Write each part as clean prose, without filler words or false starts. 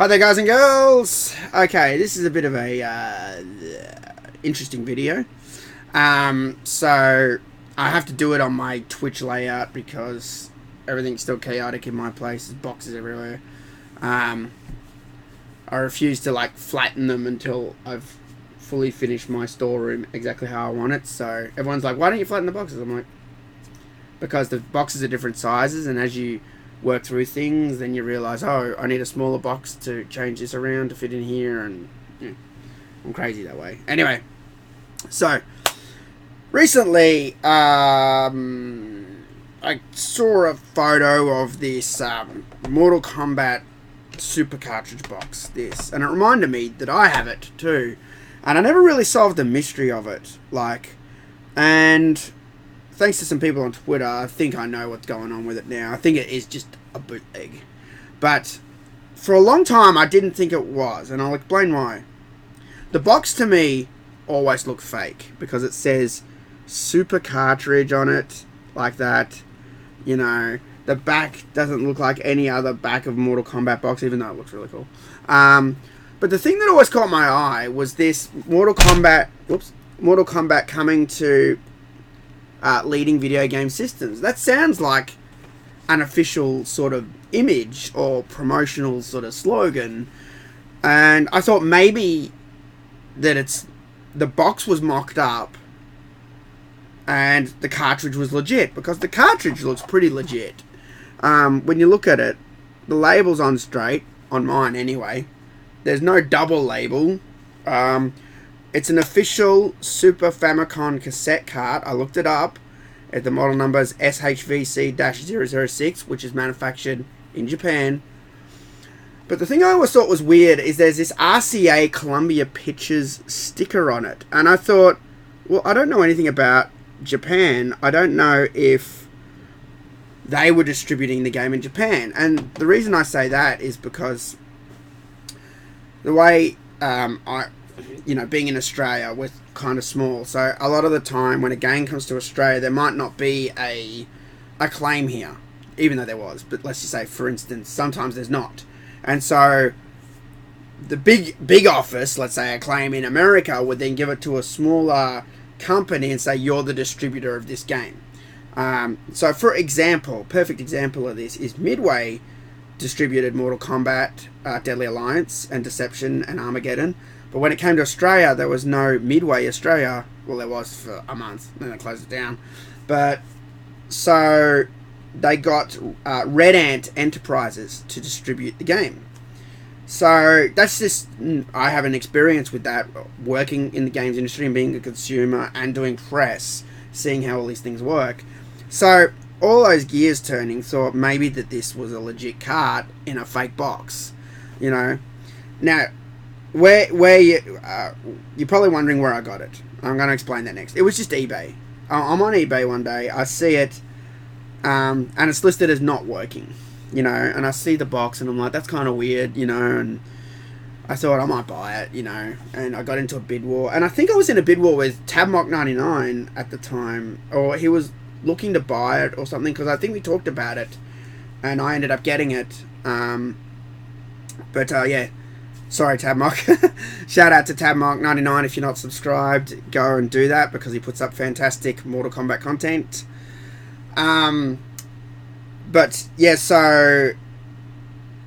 Hi there, guys and girls. Okay, this is a bit of a interesting video. So I have to do it on my Twitch layout because everything's still chaotic in my place. There's boxes everywhere. I refuse to flatten them until I've fully finished my storeroom exactly how I want it. So everyone's like, "Why don't you flatten the boxes?" I'm like, because the boxes are different sizes, and as you work through things, then you realize, oh, I need a smaller box to change this around to fit in here, and I'm crazy that way. Anyway, so recently I saw a photo of this Mortal Kombat Super Cartridge box, and it reminded me that I have it too, and I never really solved the mystery of it, and thanks to some people on Twitter, I think I know what's going on with it now. I think it is just a bootleg. But for a long time, I didn't think it was, and I'll explain why. The box to me always looked fake because it says Super Cartridge on it, like that. You know, the back doesn't look like any other back of Mortal Kombat box, even though it looks really cool. But the thing that always caught my eye was this Mortal Kombat coming to leading video game systems. That sounds like an official sort of image or promotional sort of slogan, and I thought maybe that the box was mocked up and the cartridge was legit, because the cartridge looks pretty legit. When you look at it, the label's on straight, on mine anyway. There's no double label. It's an official Super Famicom cassette cart. I looked it up. The model number is SHVC-006, which is manufactured in Japan. But the thing I always thought was weird is there's this RCA Columbia Pictures sticker on it. And I thought, well, I don't know anything about Japan. I don't know if they were distributing the game in Japan. And the reason I say that is because the way being in Australia, we're kind of small, so a lot of the time when a game comes to Australia, there might not be a claim here, even though there was. But let's just say, for instance, sometimes there's not, and so the big office, let's say a claim in America, would then give it to a smaller company and say, you're the distributor of this game. So for example, perfect example of this is Midway distributed Mortal Kombat, Deadly Alliance, and Deception, and Armageddon. But when it came to Australia, there was no Midway Australia. Well, there was for a month, then they closed it down. But so they got Red Ant Enterprises to distribute the game. So that's just, I have an experience with that, working in the games industry and being a consumer and doing press, seeing how all these things work. So all those gears turning, thought maybe that this was a legit cart in a fake box, Now, where you're probably wondering where I got it. I'm going to explain that next. It was just eBay. I'm on eBay one day. I see it, and it's listed as not working, and I see the box, and I'm like, that's kind of weird, and I thought I might buy it, and I got into a bid war, and I think I was in a bid war with TotalMK at the time, or he was looking to buy it or something, because I think we talked about it, and I ended up getting it, yeah. Sorry, TotalMK. Shout out to TotalMK99. If you're not subscribed, go and do that, because he puts up fantastic Mortal Kombat content. But yeah, so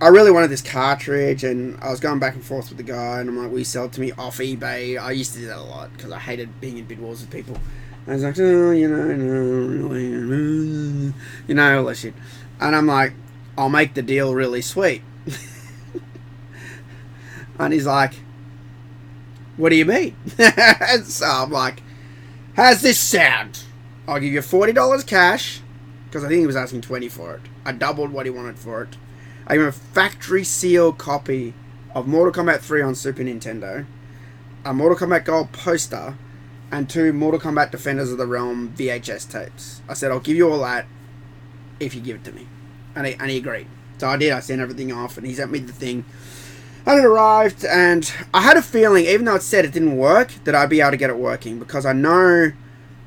I really wanted this cartridge, and I was going back and forth with the guy, and I'm like, will you sell it to me off eBay? I used to do that a lot because I hated being in bid wars with people. And I was like, oh, no, really, all that shit. And I'm like, I'll make the deal really sweet. And he's like, what do you mean? So I'm like, how's this sound? I'll give you $40 cash, because I think he was asking $20 for it. I doubled what he wanted for it. I give him a factory seal copy of Mortal Kombat 3 on Super Nintendo, a Mortal Kombat Gold poster, and 2 Mortal Kombat Defenders of the Realm VHS tapes. I said, I'll give you all that if you give it to me. And he agreed. So I did. I sent everything off, and he sent me the thing. And it arrived, and I had a feeling, even though it said it didn't work, that I'd be able to get it working, because I know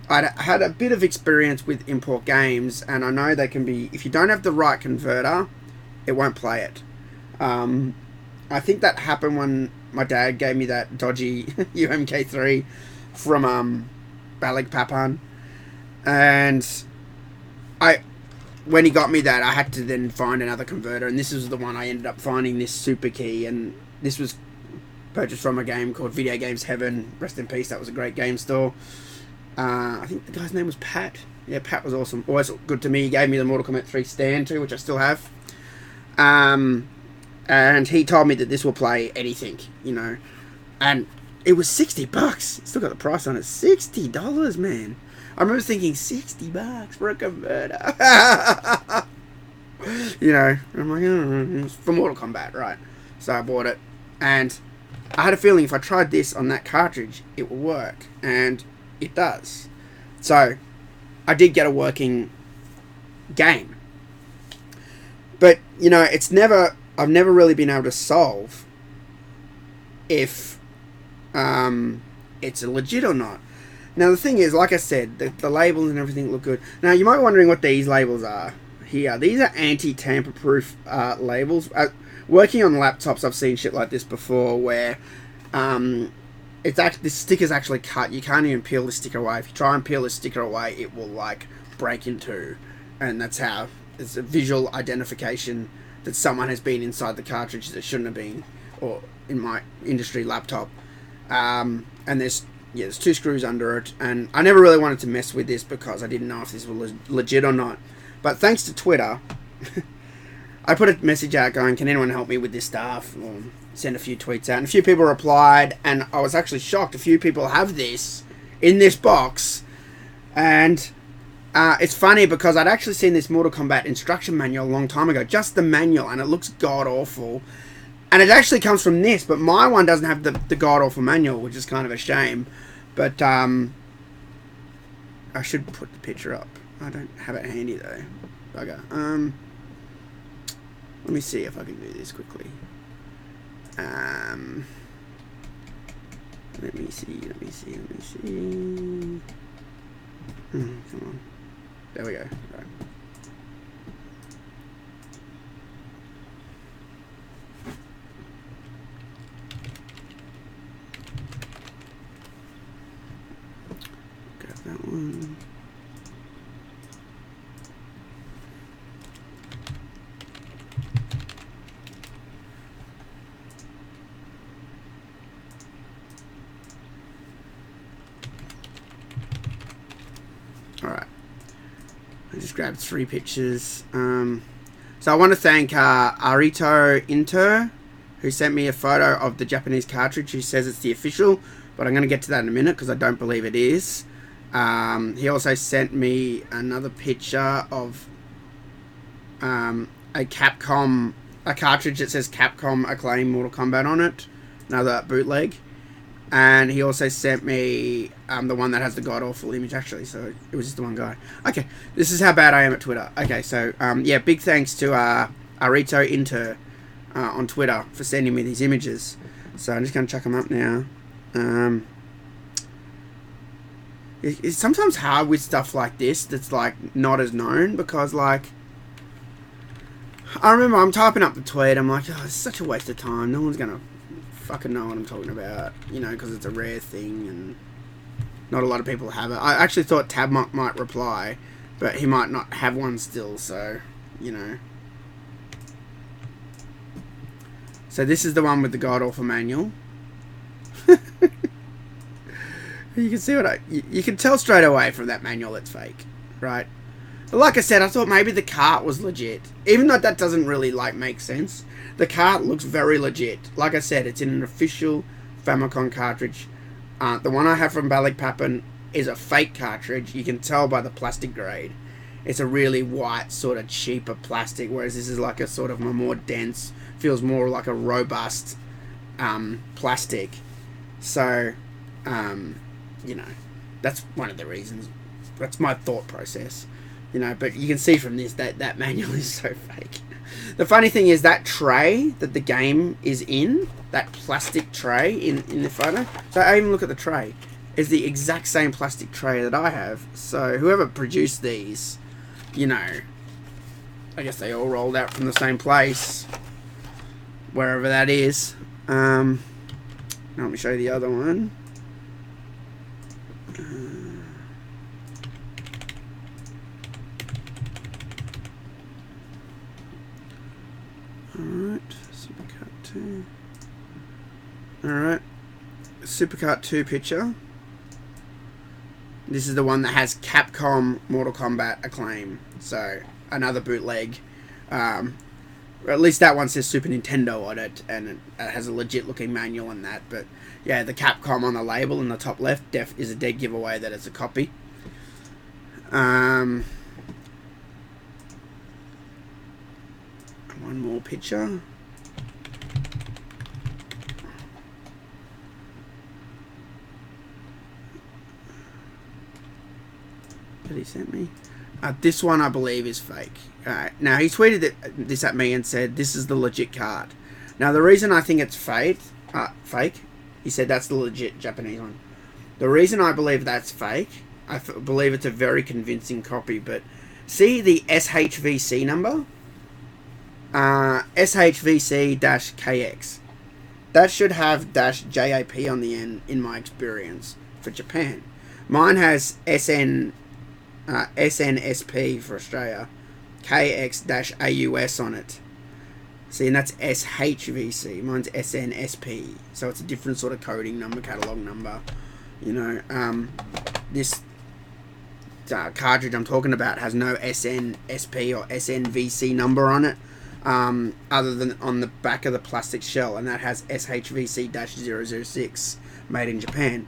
I'd had a bit of experience with import games, and I know they can be, if you don't have the right converter, it won't play it. I think that happened when my dad gave me that dodgy UMK3 from Balikpapan, and when he got me that, I had to then find another converter, and this is the one I ended up finding, this super key, and this was purchased from a game called Video Games Heaven. Rest in peace. That was a great game store. I think the guy's name was Pat. Yeah, Pat was awesome. Always good to me. He gave me the Mortal Kombat 3 stand too, which I still have. And he told me that this will play anything, you know. And it was $60. Still got the price on it. $60, man. I remember thinking $60 for a converter. You know, I'm like, oh, it's for Mortal Kombat, right? So I bought it, and I had a feeling if I tried this on that cartridge, it would work, and it does. So I did get a working game, but you know, I've never really been able to solve if it's legit or not. Now the thing is, like I said, the labels and everything look good. Now you might be wondering what these labels are here. These are anti-tamper proof labels. Working on laptops, I've seen shit like this before, where this sticker's actually cut. You can't even peel the sticker away. If you try and peel the sticker away, it will like break in two, and that's how it's a visual identification that someone has been inside the cartridge that shouldn't have been, or in my industry laptop. And there's two screws under it, and I never really wanted to mess with this because I didn't know if this was legit or not. But thanks to Twitter, I put a message out going, can anyone help me with this stuff? Or send a few tweets out, and a few people replied, and I was actually shocked. A few people have this in this box, and it's funny because I'd actually seen this Mortal Kombat instruction manual a long time ago, just the manual, and it looks god-awful. And it actually comes from this, but my one doesn't have the god-awful manual, which is kind of a shame. But I should put the picture up. I don't have it handy though. Bugger. Let me see if I can do this quickly. Let me see. Come on. There we go. Right. Grab that one. Alright, I just grabbed 3 pictures. So I want to thank Arito Inter, who sent me a photo of the Japanese cartridge, who says it's the official, but I'm going to get to that in a minute because I don't believe it is. He also sent me another picture of a cartridge that says Capcom Acclaim Mortal Kombat on it, another bootleg. And he also sent me the one that has the god-awful image, actually. So it was just the one guy. Okay, this is how bad I am at Twitter. Okay, so, yeah, big thanks to Arito Inter on Twitter for sending me these images. So I'm just going to chuck them up now. It's sometimes hard with stuff like this that's, like, not as known. Because, like, I remember I'm typing up the tweet. I'm like, oh, it's such a waste of time. No one's going to fucking know what I'm talking about, you know, because it's a rare thing and not a lot of people have it. I actually thought Tab might reply, but he might not have one still, so, you know. So this is the one with the god-awful manual. You can see what you can tell straight away from that manual it's fake, right? But like I said, I thought maybe the cart was legit, even though that doesn't really, like, make sense. The cart looks very legit. Like I said, it's in an official Famicom cartridge. The one I have from Balikpapan is a fake cartridge. You can tell by the plastic grade. It's a really white, sort of cheaper plastic, whereas this is like a sort of a more dense, feels more like a robust plastic. So, you know, that's one of the reasons. That's my thought process. You know, but you can see from this that manual is so fake. The funny thing is that tray that the game is in, that plastic tray in the photo, so I even look at the tray, is the exact same plastic tray that I have. So whoever produced these, you know, I guess they all rolled out from the same place. wherever that is. Now let me show you the other one. Alright, Supercart 2. Alright, Supercart 2 picture. This is the one that has Capcom Mortal Kombat Acclaim. So, another bootleg. At least that one says Super Nintendo on it, and it has a legit looking manual on that. But yeah, the Capcom on the label in the top left is a dead giveaway that it's a copy. One more picture. That he sent me. This one I believe is fake. Now he tweeted this at me and said this is the legit card. Now the reason I think it's fake, he said that's the legit Japanese one. The reason I believe that's fake, I believe it's a very convincing copy. But see the SHVC number, SHVC-KX. That should have -JAP on the end in my experience for Japan. Mine has SNSP for Australia, KX-AUS on it. See, and that's SHVC. Mine's SNSP, so it's a different sort of coding number, catalog number. You know, this cartridge I'm talking about has no SNSP or SNVC number on it, other than on the back of the plastic shell, and that has SHVC-006, made in Japan.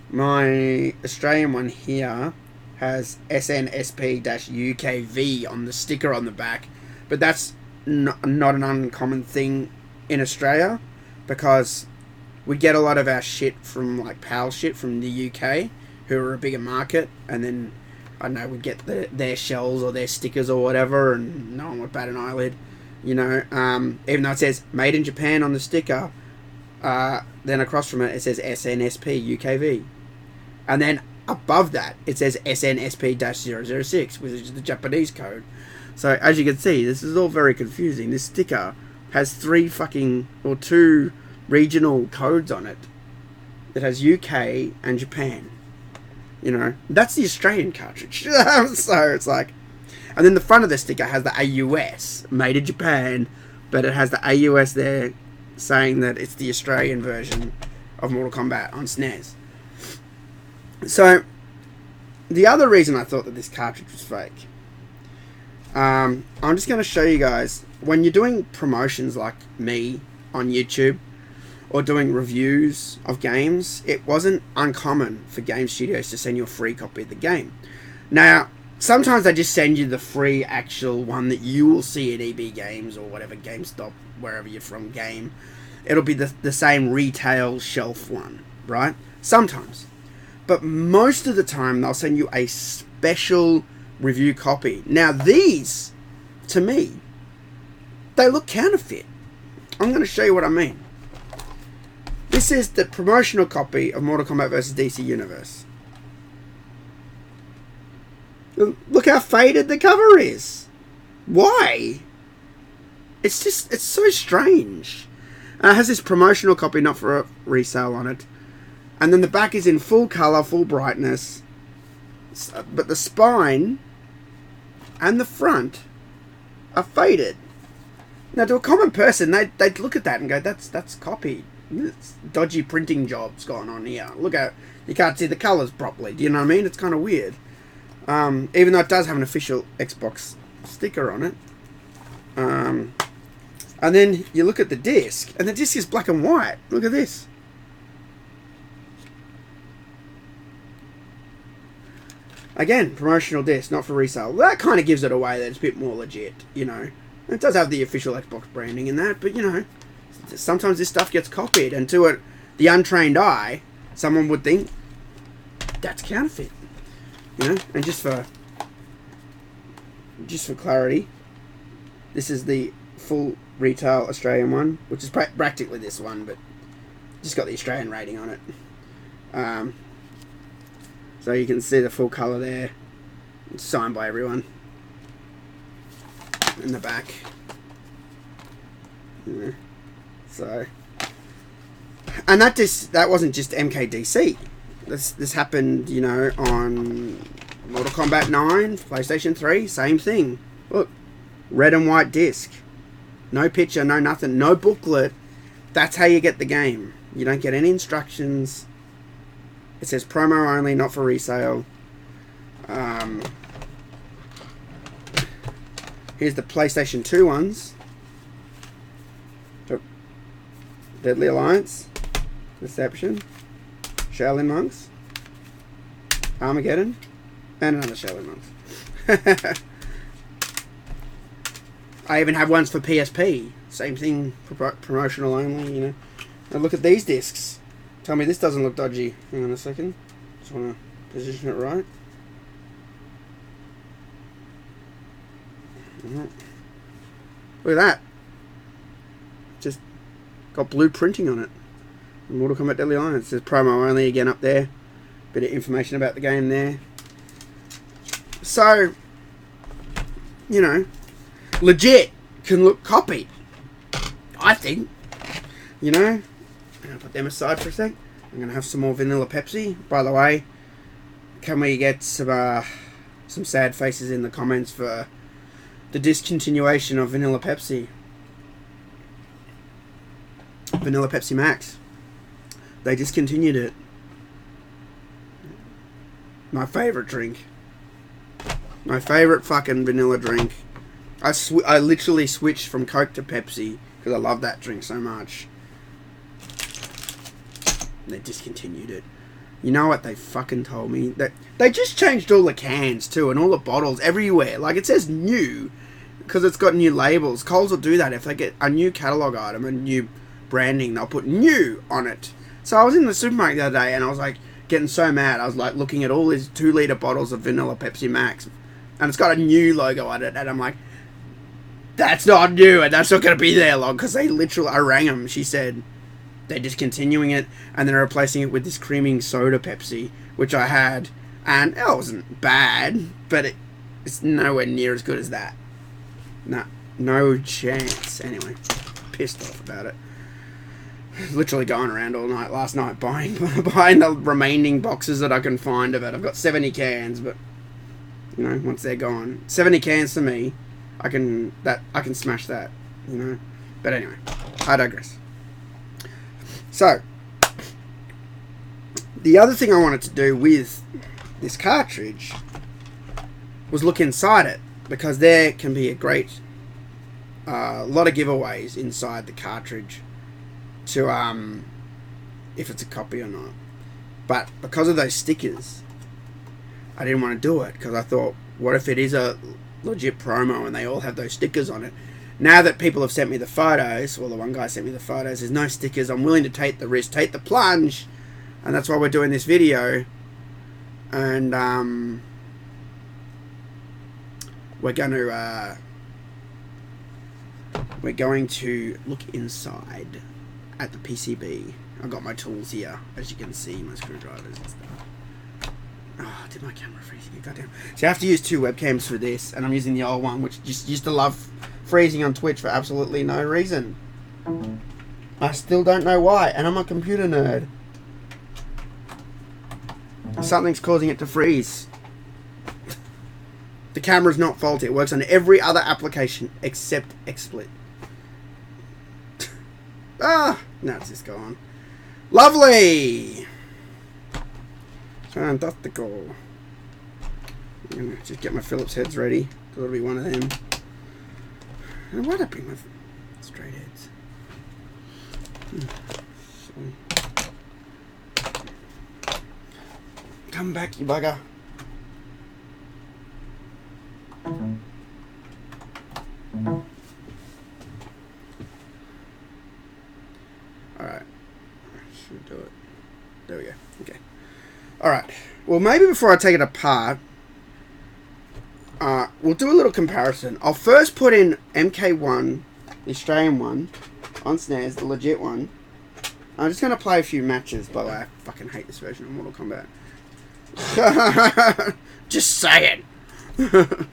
My Australian one here has SNSP-UKV on the sticker on the back, but that's not an uncommon thing in Australia, because we get a lot of our shit from like PAL shit from the UK, who are a bigger market, and then I don't know, we get their shells or their stickers or whatever, and no one would bat an eyelid, you know. Even though it says made in Japan on the sticker, then across from it says SNSP-UKV, and then above that it says SNSP-006, which is the Japanese code. So as you can see, this is all very confusing. This sticker has two regional codes on it. It has UK and Japan. You know, that's the Australian cartridge. So it's like, and then the front of the sticker has the AUS, made in Japan, but it has the AUS there saying that it's the Australian version of Mortal Kombat on SNES. So, the other reason I thought that this cartridge was fake, I'm just going to show you guys, when you're doing promotions like me on YouTube, or doing reviews of games, it wasn't uncommon for game studios to send you a free copy of the game. Now, sometimes they just send you the free actual one that you will see at EB Games or whatever, GameStop, wherever you're from, game. It'll be the same retail shelf one, right? Sometimes. But most of the time, they'll send you a special review copy. Now, these, to me, they look counterfeit. I'm going to show you what I mean. This is the promotional copy of Mortal Kombat vs. DC Universe. Look how faded the cover is. Why? It's so strange. And it has this promotional copy, not for a resale, on it. And then the back is in full colour, full brightness. But the spine and the front are faded. Now, to a common person, they'd look at that and go, that's copied. It's dodgy printing jobs going on here. Look at, you can't see the colours properly. Do you know what I mean? It's kind of weird. Even though it does have an official Xbox sticker on it. And then you look at the disc, and the disc is black and white. Look at this. Again, promotional disc, not for resale. That kind of gives it away that it's a bit more legit, you know. It does have the official Xbox branding in that, but, you know, sometimes this stuff gets copied, and to the untrained eye, someone would think that's counterfeit, you know. And just for clarity, this is the full retail Australian one, which is practically this one, but just got the Australian rating on it. So you can see the full colour there. It's signed by everyone. In the back. Yeah. So, and that wasn't just MKDC. This happened, you know, on Mortal Kombat 9, PlayStation 3, same thing. Look, red and white disc. No picture, no nothing, no booklet. That's how you get the game. You don't get any instructions. It says promo only, not for resale. Here's the PlayStation 2 ones. Deadly Alliance, Deception, Shaolin Monks, Armageddon, and another Shaolin Monks. I even have ones for PSP. Same thing, promotional only, you know. Now look at these discs. Tell me this doesn't look dodgy. Hang on a second. Just want to position it right. Look at that. Just got blue printing on it. Mortal Kombat Deadly Alliance. It says promo only again up there. Bit of information about the game there. So, you know, legit can look copied. I think. You know, I'm going to put them aside for a sec. I'm going to have some more vanilla Pepsi. By the way, can we get some sad faces in the comments for the discontinuation of vanilla Pepsi? Vanilla Pepsi Max. They discontinued it. My favourite drink. My favourite fucking vanilla drink. I literally switched from Coke to Pepsi because I love that drink so much. They discontinued it. You know what they fucking told me? That they just changed all the cans too and all the bottles everywhere. Like it says new because it's got new labels. Coles will do that if they get a new catalogue item and new branding. They'll put new on it. So I was in the supermarket the other day and I was like getting so mad. I was like looking at all these 2-litre bottles of vanilla Pepsi Max and it's got a new logo on it and I'm like, that's not new and that's not going to be there long because they literally, I rang them. She said they're discontinuing it and they're replacing it with this creaming soda Pepsi, which I had, and it wasn't bad, but it's nowhere near as good as that. Nah, no chance. Anyway, pissed off about it. Literally going around all night last night buying the remaining boxes that I can find of it. I've got 70 cans, but you know, once they're gone, 70 cans to me, I can smash that, you know. But anyway, I digress. So, the other thing I wanted to do with this cartridge was look inside it, because there can be a great lot of giveaways inside the cartridge to if it's a copy or not. But because of those stickers, I didn't want to do it, because I thought, what if it is a legit promo and they all have those stickers on it? Now that people have sent me the photos, well, the one guy sent me the photos, there's no stickers. I'm willing to take the risk, take the plunge, and that's why we're doing this video. And we're going to look inside at the PCB. I've got my tools here, as you can see, my screwdrivers and stuff. Oh, did my camera freeze here? Goddamn. So I have to use 2 webcams for this, and I'm using the old one, which just used to love freezing on Twitch for absolutely no reason. I still don't know why, and I'm a computer nerd. Something's causing it to freeze. The camera's not faulty. It works on every other application except XSplit. Ah, now it's just gone. Lovely. Fantastical. I'm gonna just get my Phillips heads ready. That'll be one of them. And why'd I bring my straight heads? Come back, you bugger. Alright. Should do it. There we go. Okay. Alright. Well, maybe before I take it apart, we'll do a little comparison. I'll first put in MK1, the Australian one, on SNES, the legit one. I'm just going to play a few matches. By the way, I fucking hate this version of Mortal Kombat. Just say it.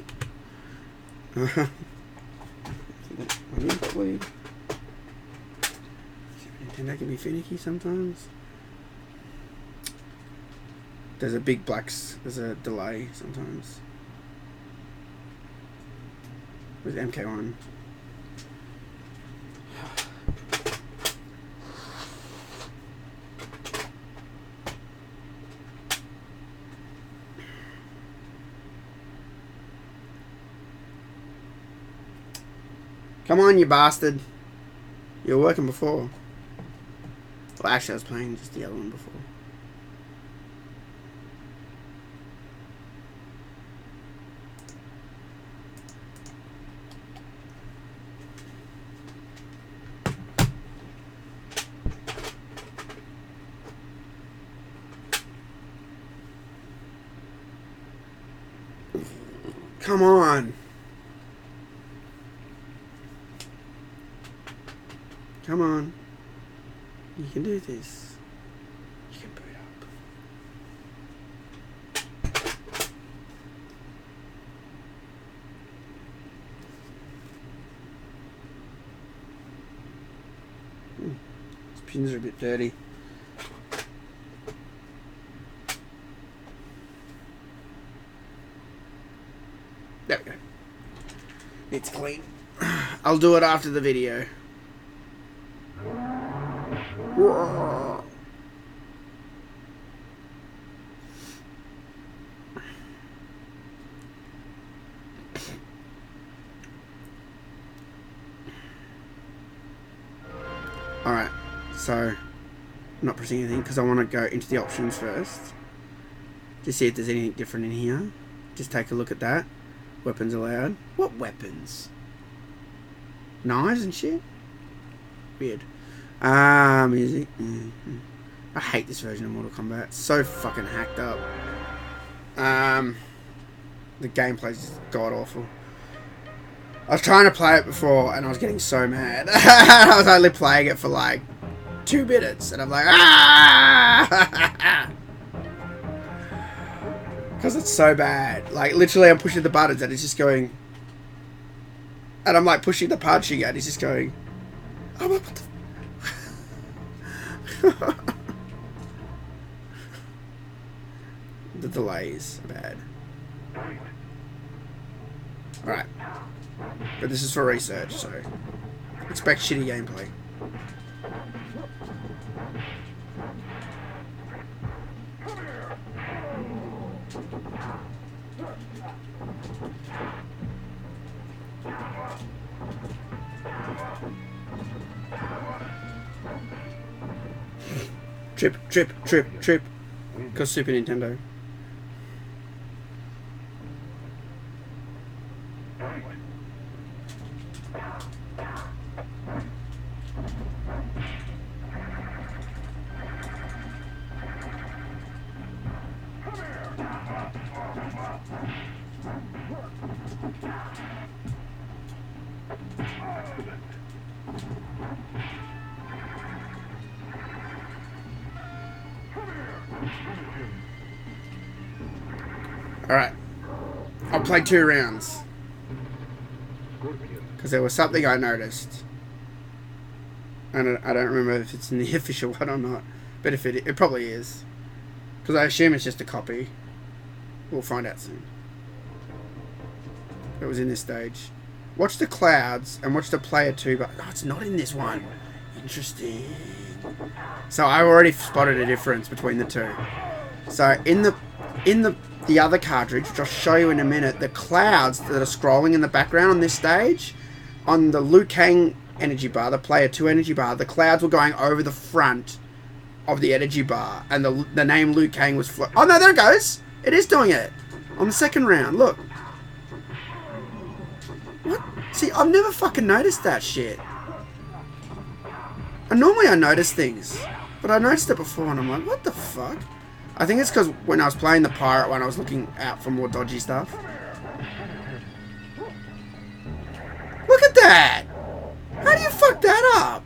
Nintendo can be finicky sometimes. There's a big there's a delay sometimes. With MK1. Come on, you bastard. You were working before. Well, actually, I was playing just the other one before. Come on. Come on. You can do this. You can boot up. These pins are a bit dirty. There we go. It's clean. I'll do it after the video. Alright, so I'm not pressing anything because I want to go into the options first. Just see if there's anything different in here. Just take a look at that. Weapons allowed. What weapons? Knives and shit? Weird. Music. I hate this version of Mortal Kombat. It's so fucking hacked up. The gameplay's just god awful. I was trying to play it before and I was getting so mad. I was only playing it for like 2 minutes and I'm like, ah! Because it's so bad. Like, literally I'm pushing the buttons and it's just going... And I'm like pushing the punching and it's just going... Oh, what the... The delay is bad. Alright. But this is for research, so... Expect shitty gameplay. Trip, trip, trip, trip. Because Super Nintendo. Alright. I'll play 2 rounds. Because there was something I noticed. And I don't remember if it's in the official one or not. But if it probably is. Because I assume it's just a copy. We'll find out soon. It was in this stage. Watch the clouds and watch the player 2, but oh, it's not in this one. Interesting. So I've already spotted a difference between the 2. So in the other cartridge, which I'll show you in a minute, the clouds that are scrolling in the background on this stage, on the Liu Kang energy bar, the player 2 energy bar, the clouds were going over the front of the energy bar, and the name Liu Kang was oh no, there it goes! It is doing it! On the second round, look. What? See, I've never fucking noticed that shit. And normally I notice things, but I noticed it before and I'm like, what the fuck? I think it's because when I was playing the pirate one, I was looking out for more dodgy stuff. Look at that! How do you fuck that up?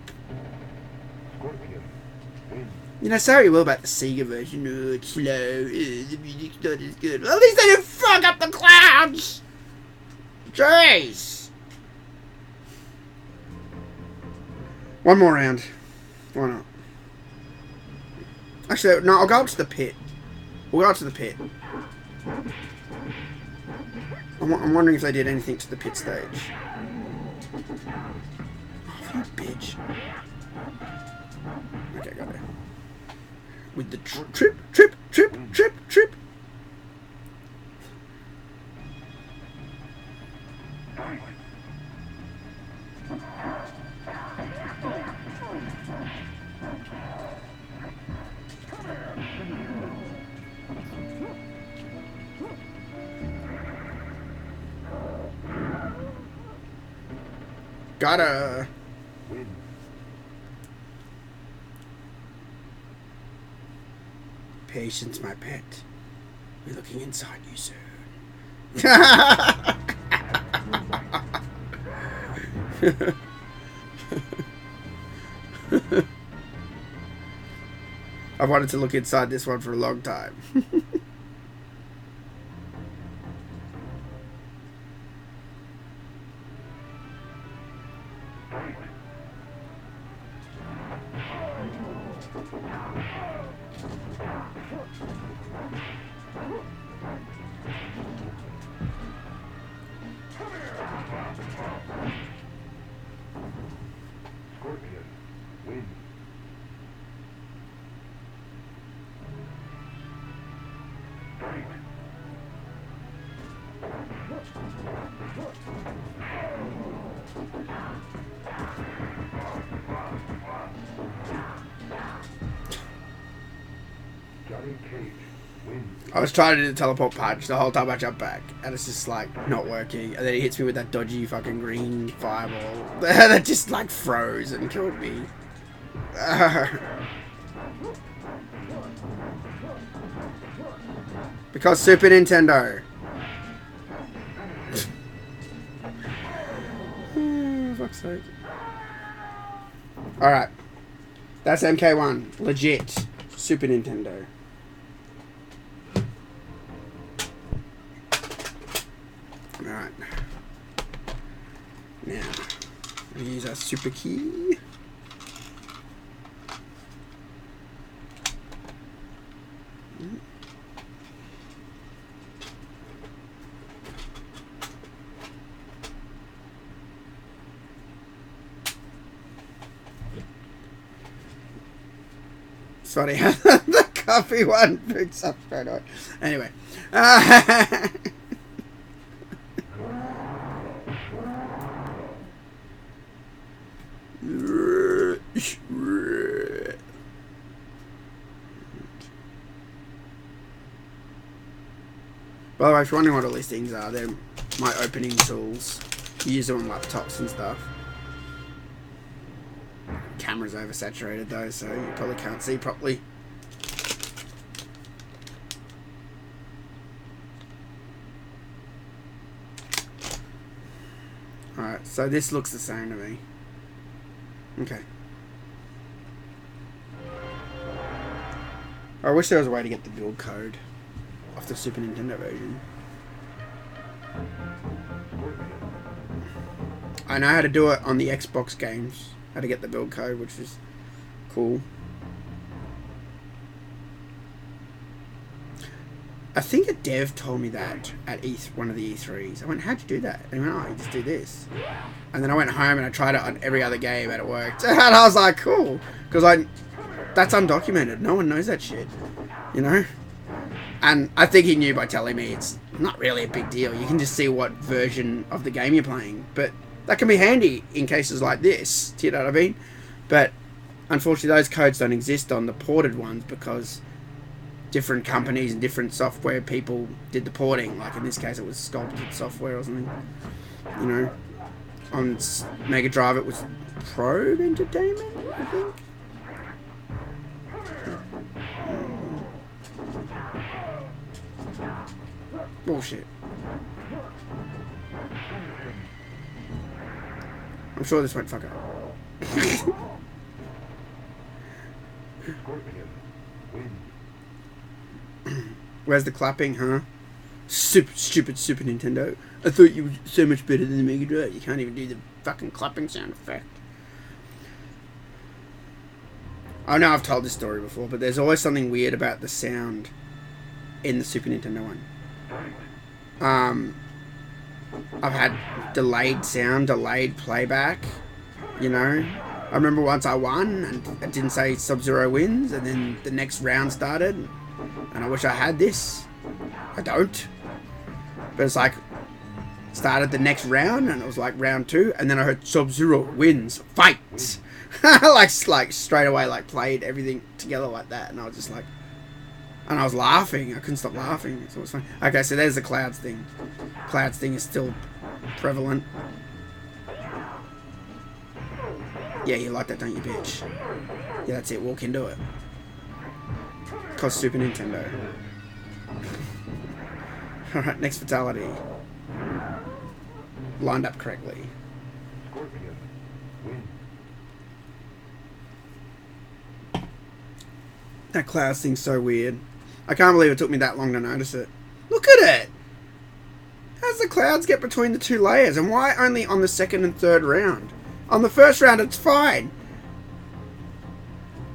You know, say what you will about the Sega version. Oh, it's slow. The music's not as good. Well, at least they didn't fuck up the clouds! Jeez! One more round. Why not? Actually, no, I'll go up to the pit. We'll go up to the pit. I'm wondering if they did anything to the pit stage. Oh, you bitch. Okay, got it. With the trip. Gotta. Patience, my pet. We're looking inside you soon. I've wanted to look inside this one for a long time. I was trying to do the teleport punch the whole time I jumped back, and it's just like not working. And then he hits me with that dodgy fucking green fireball that just like froze and killed me. Because Super Nintendo. Fuck's sake. Alright. That's MK1. Legit. Super Nintendo. Alright. Now, we use our super key. It's funny how the coffee one picks up straight away. Anyway. By the way, if you're wondering what all these things are, they're my opening tools. You use them on laptops and stuff. Camera's oversaturated though, so you probably can't see properly. Alright, so this looks the same to me. Okay. I wish there was a way to get the build code off the Super Nintendo version. I know how to do it on the Xbox games, how to get the build code, which is cool. I think a dev told me that at one of the E3s. I went, how'd you do that? And he went, oh, you just do this. And then I went home and I tried it on every other game and it worked. And I was like, cool. Because that's undocumented. No one knows that shit. You know? And I think he knew by telling me it's not really a big deal. You can just see what version of the game you're playing. But that can be handy in cases like this. Do you know what I mean? But unfortunately those codes don't exist on the ported ones because different companies and different software people did the porting. Like in this case it was Sculpted Software or something. You know? On Mega Drive it was Probe Entertainment, I think. Bullshit. I'm sure this won't fuck up. Where's the clapping, huh? Stupid Super Nintendo. I thought you were so much better than the Mega Drive. You can't even do the fucking clapping sound effect. I know I've told this story before, but there's always something weird about the sound in the Super Nintendo one. I've had delayed sound, delayed playback, you know. I remember once I won and it didn't say Sub-Zero wins, and then the next round started, and I wish I had this. I don't. But it's like, started the next round, and it was like round 2, and then I heard Sub-Zero wins, fight! like straight away, like played everything together like that, and I was just like, and I was laughing. I couldn't stop laughing. So it was fun. Okay, so there's the Clouds thing. Clouds thing is still prevalent. Yeah, you like that, don't you, bitch? Yeah, that's it. Walk into it. Cause Super Nintendo. All right, next fatality. Lined up correctly. That Clouds thing's so weird. I can't believe it took me that long to notice it. Look at it! How does the Clouds get between the 2 layers? And why only on the 2nd and 3rd round? On the 1st round it's fine.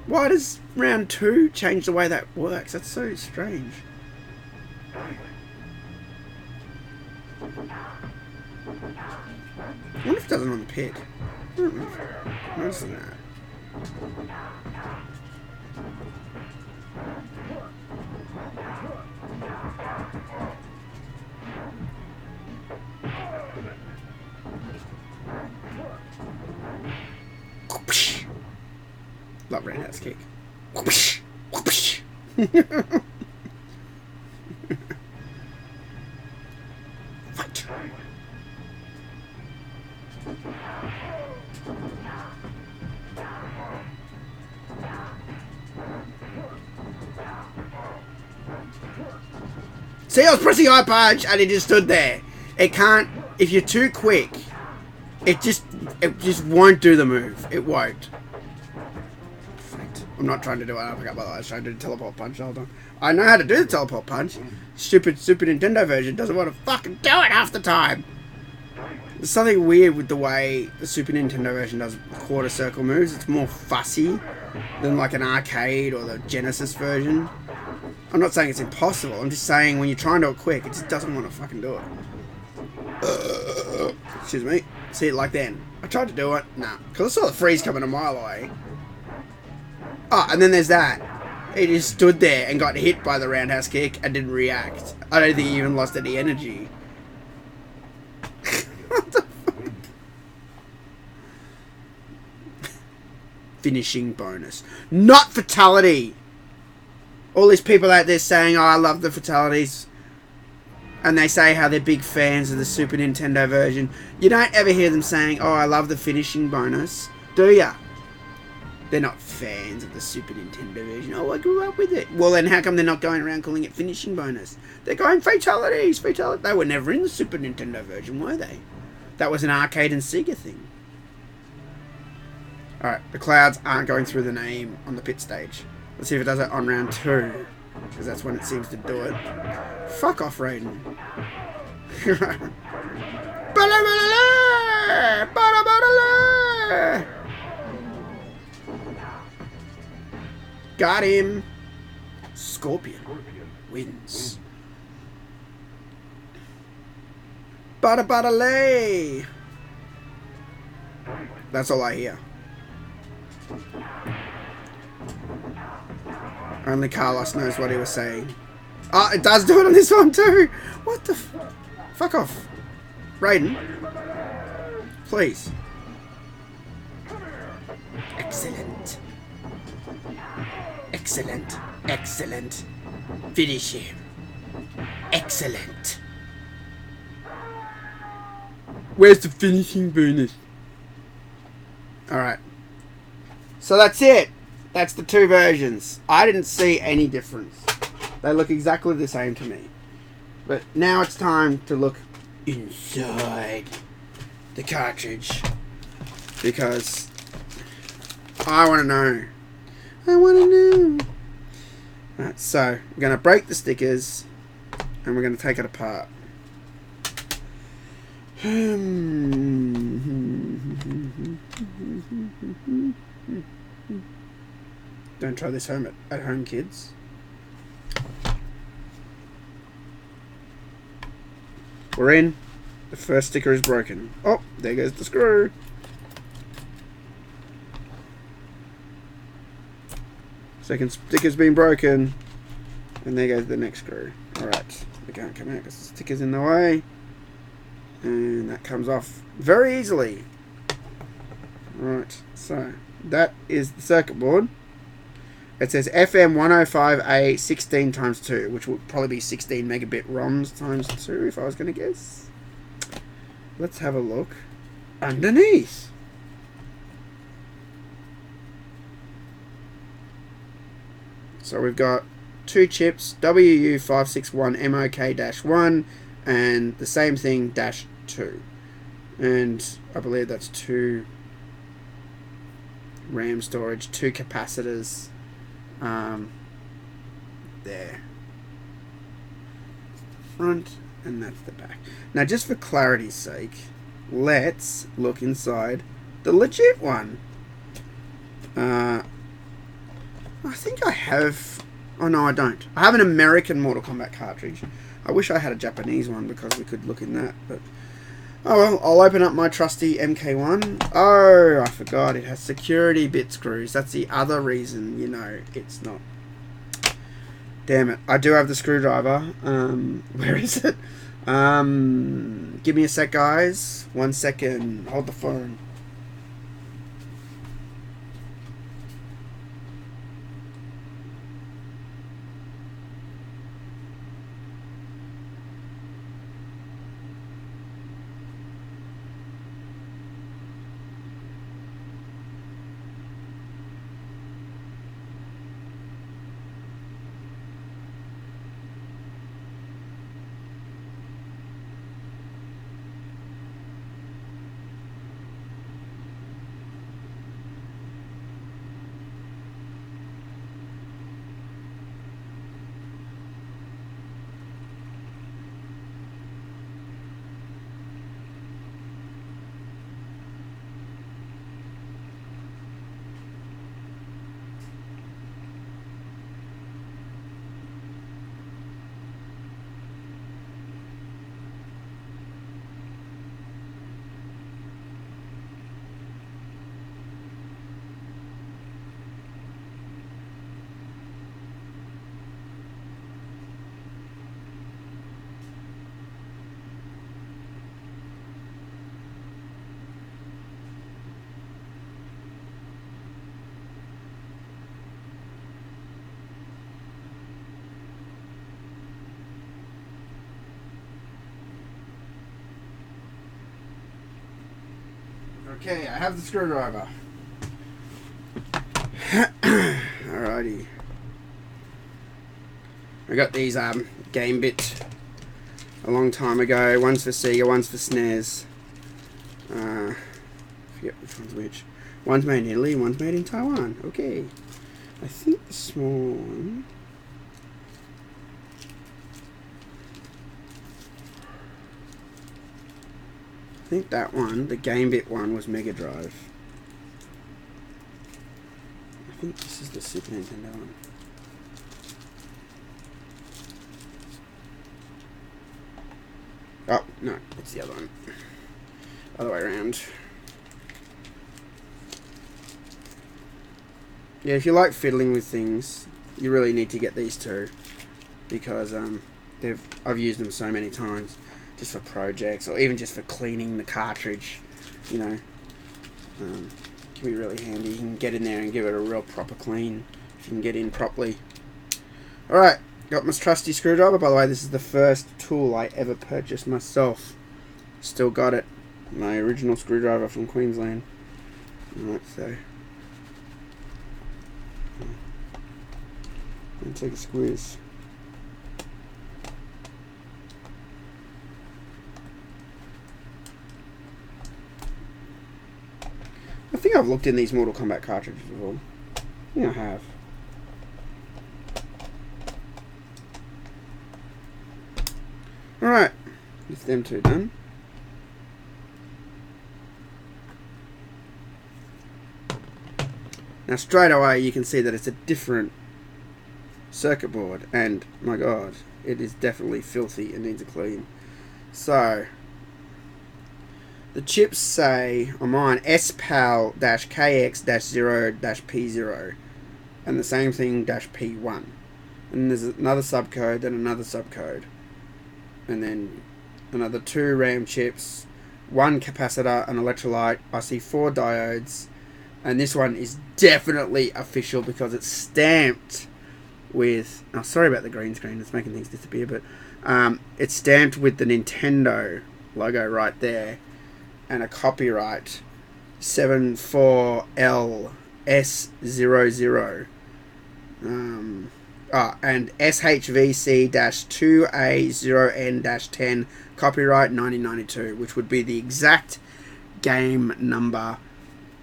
Why does round 2 change the way that works? That's so strange. I wonder if it does it on the pit. I don't know. I'm noticing that. Love roundhouse kick. Fight. See, I was pressing I punch and it just stood there. It can't, if you're too quick, it just won't do the move. It won't. I'm not trying to do it. I forgot about that. I was trying to do the teleport punch. Hold on. I know how to do the teleport punch. Stupid Super Nintendo version doesn't want to fucking do it half the time. There's something weird with the way the Super Nintendo version does quarter circle moves. It's more fussy than like an arcade or the Genesis version. I'm not saying it's impossible. I'm just saying when you're trying to do it quick, it just doesn't want to fucking do it. Excuse me. See it like then. I tried to do it. Nah. Because I saw the freeze coming a mile away. Oh, and then there's that. He just stood there and got hit by the roundhouse kick and didn't react. I don't think he even lost any energy. What the fuck? Finishing bonus. Not fatality! All these people out there saying, oh, I love the fatalities. And they say how they're big fans of the Super Nintendo version. You don't ever hear them saying, oh, I love the finishing bonus. Do ya? They're not fans of the Super Nintendo version. Oh, I grew up with it. Well, then how come they're not going around calling it finishing bonus? They're going fatalities, fatalities. They were never in the Super Nintendo version, were they? That was an arcade and Sega thing. Alright, the Clouds aren't going through the name on the pit stage. Let's see if it does it on round 2. Because that's when it seems to do it. Fuck off, Raiden. Got him. Scorpion wins. Bada lay. That's all I hear. Only Carlos knows what he was saying. Oh, it does do it on this one too. What the fuck off, Raiden. Please. Excellent. Excellent. Excellent. Finish him. Excellent. Where's the finishing bonus? Alright. So that's it. That's the 2 versions. I didn't see any difference. They look exactly the same to me. But now it's time to look inside the cartridge. Because I want to know. I want to know. Alright, so we're going to break the stickers and we're going to take it apart. Don't try this at home, kids. We're in. The first sticker is broken. Oh, there goes the screw. Second sticker's been broken. And there goes the next screw. Alright, we can't come out because the sticker's in the way. And that comes off very easily. Alright, so that is the circuit board. It says FM 105A 16 times 2, which would probably be 16 megabit ROMs times 2 if I was going to guess. Let's have a look underneath. So we've got 2 chips, WU561MOK-1 and the same thing -2. And I believe that's 2 RAM storage, 2 capacitors. There. Front, and that's the back. Now, just for clarity's sake, let's look inside the legit one. I think I have... Oh, no, I don't. I have an American Mortal Kombat cartridge. I wish I had a Japanese one because we could look in that, but... Oh, well, I'll open up my trusty MK1. Oh, I forgot. It has security bit screws. That's the other reason, you know, it's not... Damn it. I do have the screwdriver. Where is it? Give me a sec, guys. 1 second. Hold the phone. Okay, I have the screwdriver. Alrighty. I got these game bit a long time ago. One's for Sega, one's for SNES. I forget which one's which. One's made in Italy, one's made in Taiwan. Okay. I think the small one... I think that one, the game bit one, was Mega Drive. I think this is the Super Nintendo one. Oh, no, it's the other one. Other way around. Yeah, if you like fiddling with things, you really need to get these two. Because I've used them so many times. Just for projects, or even just for cleaning the cartridge, you know, can be really handy. You can get in there and give it a real proper clean, if you can get in properly. Alright, got my trusty screwdriver. By the way, this is the first tool I ever purchased myself. Still got it. My original screwdriver from Queensland. Alright, so... and take a squeeze. I think I've looked in these Mortal Kombat cartridges before. I think I have. Alright, with them two done. Now straight away you can see that it's a different circuit board, and my god, it is definitely filthy and needs a clean. So the chips say on mine SPAL-KX-0-P0, and the same thing -P1, and there's another subcode, then another subcode, and then another 2 RAM chips, 1 capacitor, an electrolyte. I see 4 diodes, and this one is definitely official because it's stamped with, oh, sorry about the green screen, it's making things disappear, but it's stamped with the Nintendo logo right there, and a copyright 74LS00, and SHVC-2A0N-10, copyright 1992, which would be the exact game number,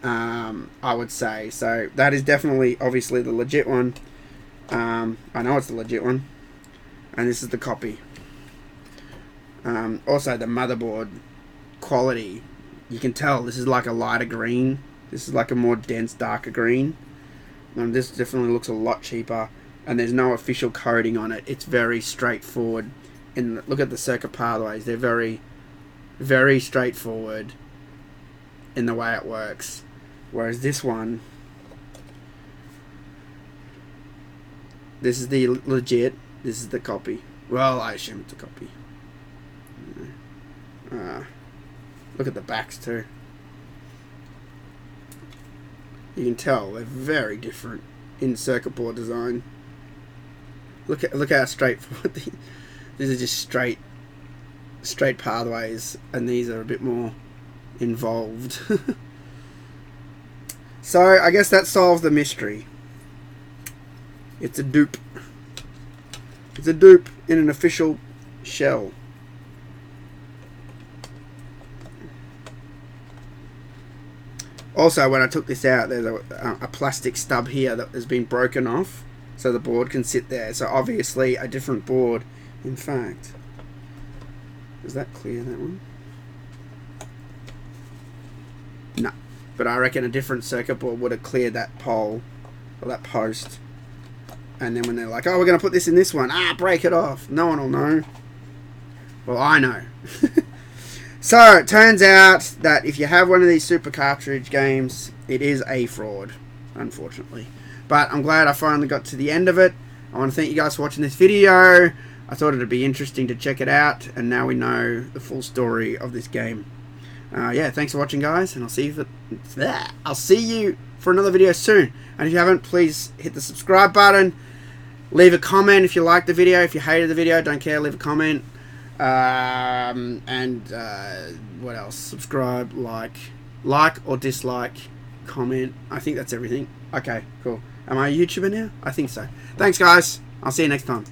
I would say. So that is definitely, obviously, the legit one. I know it's the legit one, and this is the copy. Also, the motherboard quality, you can tell this is like a lighter green. This is like a more dense, darker green. This definitely looks a lot cheaper, and there's no official coding on it. It's very straightforward. And look at the circuit pathways; they're very, very straightforward in the way it works. Whereas this one, this is the legit, this is the copy. Well, I assume it's a copy. Look at the backs too. You can tell they're very different in circuit board design. Look how straightforward these are, just straight pathways, and these are a bit more involved. So I guess that solves the mystery. It's a dupe. It's a dupe in an official shell. Also, when I took this out, there's a plastic stub here that has been broken off, so the board can sit there. So obviously a different board. In fact, does that clear that one? No. But I reckon a different circuit board would have cleared that pole, or that post. And then when they're like, oh, we're going to put this in this one, break it off. No one will know. Well, I know. So, it turns out that if you have one of these super cartridge games, it is a fraud, unfortunately. But I'm glad I finally got to the end of it. I want to thank you guys for watching this video. I thought it would be interesting to check it out, and now we know the full story of this game. Yeah, thanks for watching, guys, and I'll see you for another video soon. And if you haven't, please hit the subscribe button. Leave a comment if you liked the video. If you hated the video, don't care, leave a comment. What else? Subscribe, like or dislike, comment. I think that's everything. Okay, cool. Am I a YouTuber now? I think so. Thanks, guys. I'll see you next time.